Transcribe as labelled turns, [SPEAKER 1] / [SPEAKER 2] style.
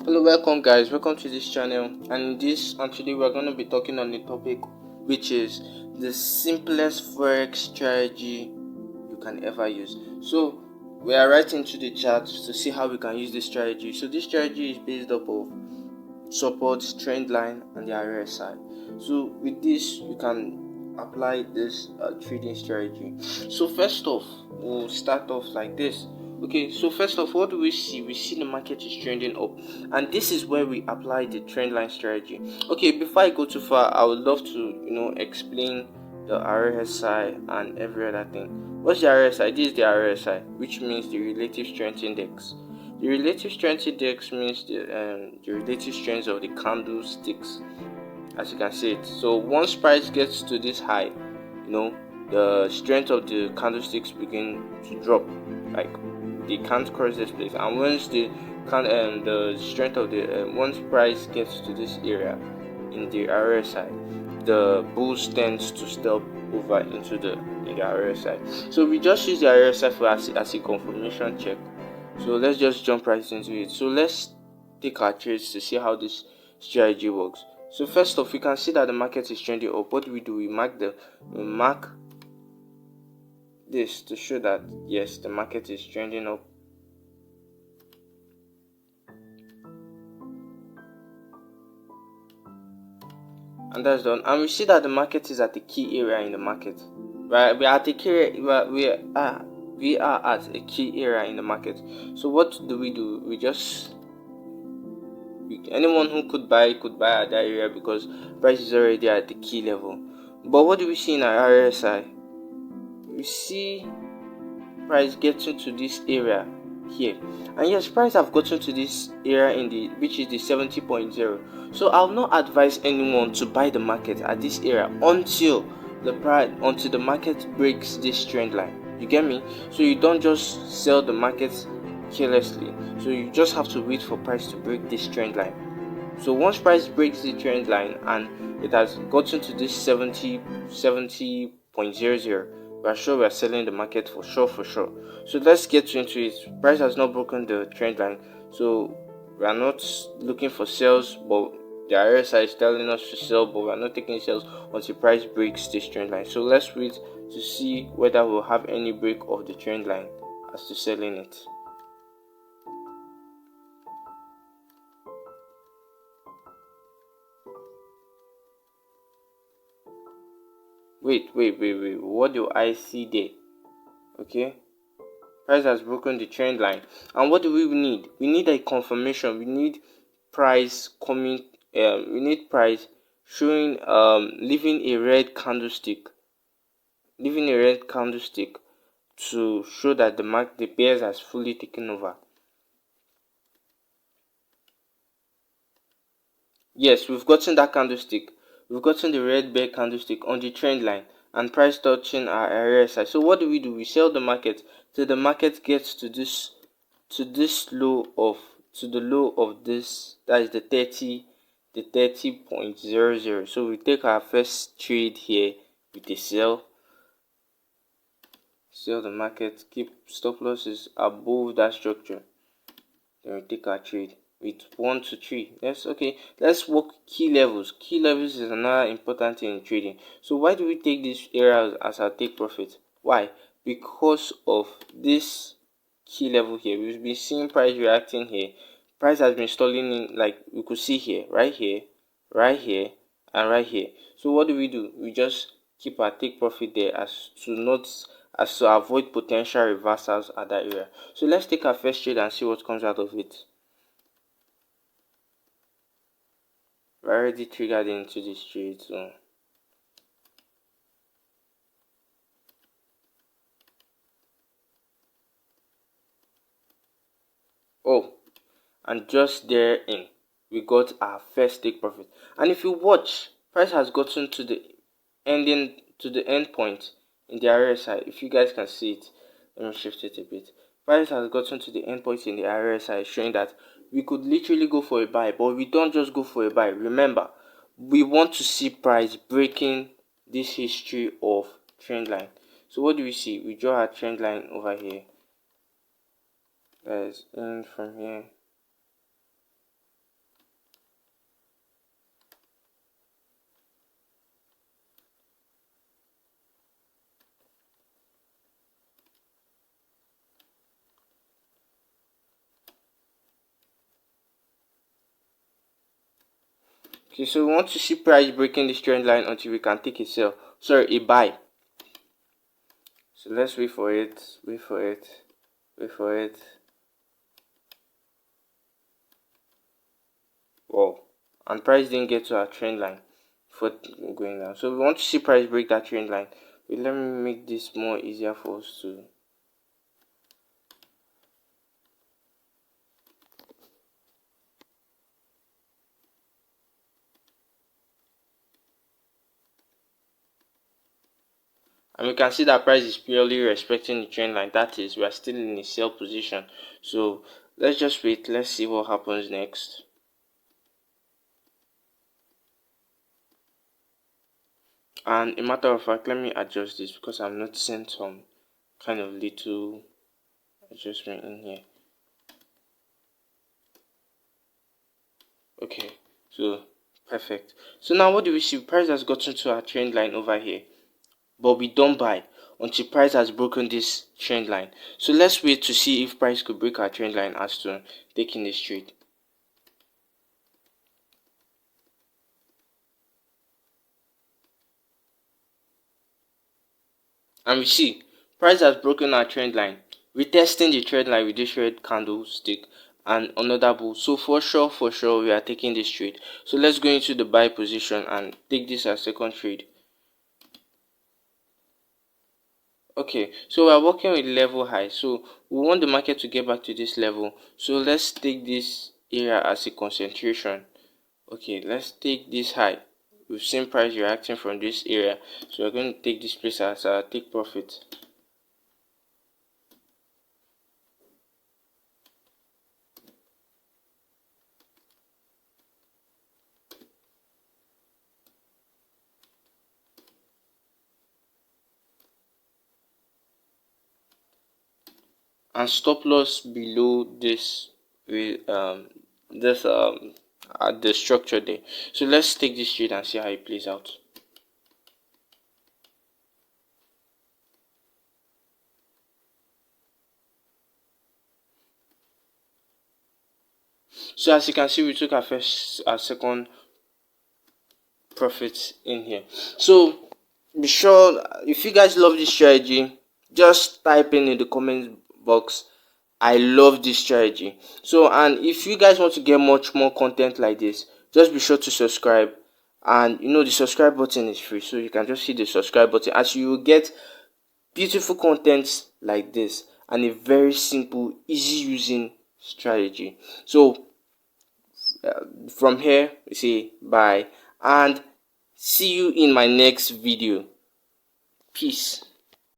[SPEAKER 1] Hello, welcome guys, welcome to this channel. And today we're going to be talking on the topic which is the simplest forex strategy you can ever use. So we are right into the chart to see how we can use this strategy. So this strategy is based up of support, trend line, and the RSI. So with this you can apply this trading strategy. So first off, we'll start off like this. Okay, so first off, what do we see? We see the market is trending up, and this is where we apply the trend line strategy. Okay, before I go too far, I would love to explain the RSI and every other thing. What's the RSI? This is the RSI, which means the relative strength index. The relative strength index means the relative strength of the candlesticks, as you can see it. So once price gets to this high, the strength of the candlesticks begin to drop, like they can't cross this place. And once the strength of the once price gets to this area in the RSI, the bulls tends to step over into the RSI. So we just use the RSI for as a confirmation check. So let's just jump right into it. So let's take our trades to see how this strategy works. So first off, we can see that the market is trending up. What do? We mark this to show that yes, the market is trending up. And that's done. And we see that the market is at the key area in the market. Right? We are at a key we are at a key area in the market. So what do? We just anyone who could buy at that area because price is already at the key level. But what do we see in our RSI? We see price getting to this area here, and yes, price have gotten to this area which is the 70.0. So I'll not advise anyone to buy the market at this area until the market breaks this trend line. You get me? So you don't just sell the market carelessly. So you just have to wait for price to break this trend line. So once price breaks the trend line and it has gotten to this 70.00, we are sure we are selling the market for sure. So let's get into it. Price has not broken the trend line, so we are not looking for sales, but the RSI is telling us to sell, but we are not taking sales until price breaks this trend line. So let's wait to see whether we'll have any break of the trend line as to selling it. Wait, what do I see there? Okay, price has broken the trend line, and what do we need? We need a confirmation. We need price coming. We need price showing leaving a red candlestick, to show that the bears has fully taken over. Yes, we've gotten that candlestick. We've gotten the red bear candlestick on the trend line and price touching our RSI. So what do? We sell the market till the market gets to the low of this, that is the 30.00. So we take our first trade here with a sell the market, keep stop losses above that structure, then we take our trade with 1 to 3. Let's work key levels. Key levels is another important thing in trading. So why do we take this area as our take profit? Why? Because of this key level here. We've been seeing price reacting here. Price has been stalling in, like we could see here, right here, and right here. So what do? We just keep our take profit there as to avoid potential reversals at that area. So let's take our first trade and see what comes out of it. We already triggered into this trade, so and just therein we got our first take profit. And if you watch, price has gotten to the end point in the RSI. If you guys can see it, let me shift it a bit. Price has gotten to the end point in the RSI, showing that we could literally go for a buy, but we don't just go for a buy. Remember, we want to see price breaking this history of trend line. So what do we see? We draw our trend line over here. That is in from here. Okay, so we want to see price breaking this trend line until we can take a sell. Sorry, a buy. So let's wait for it. Wait for it. Wait for it. Wow. And price didn't get to our trend line for going down. So we want to see price break that trend line. Wait, let me make this more easier for us to. And we can see that price is purely respecting the trend line. That is, we are still in a sell position. So let's just wait. Let's see what happens next. And a matter of fact, let me adjust this because I'm noticing some kind of little adjustment in here. Okay, so perfect. So now what do we see? Price has gotten to our trend line over here, but we don't buy until price has broken this trend line. So let's wait to see if price could break our trend line as to taking this trade. And we see price has broken our trend line, retesting the trend line with this red candlestick and another bull. So for sure we are taking this trade. So let's go into the buy position and take this as second trade. Okay, so we're working with level high, so we want the market to get back to this level. So let's take this area as a concentration. Okay, let's take this high. We've seen price reacting from this area, so we're going to take this place as a take profit. And stop loss below this with at the structure there. So let's take this trade and see how it plays out. So as you can see, we took our second profit in here. So be sure, if you guys love this strategy, just type in the comment box, I love this strategy. So, and if you guys want to get much more content like this, just be sure to subscribe. And the subscribe button is free, so you can just hit the subscribe button as you will get beautiful content like this and a very simple, easy using strategy. So from here we say bye and see you in my next video. Peace.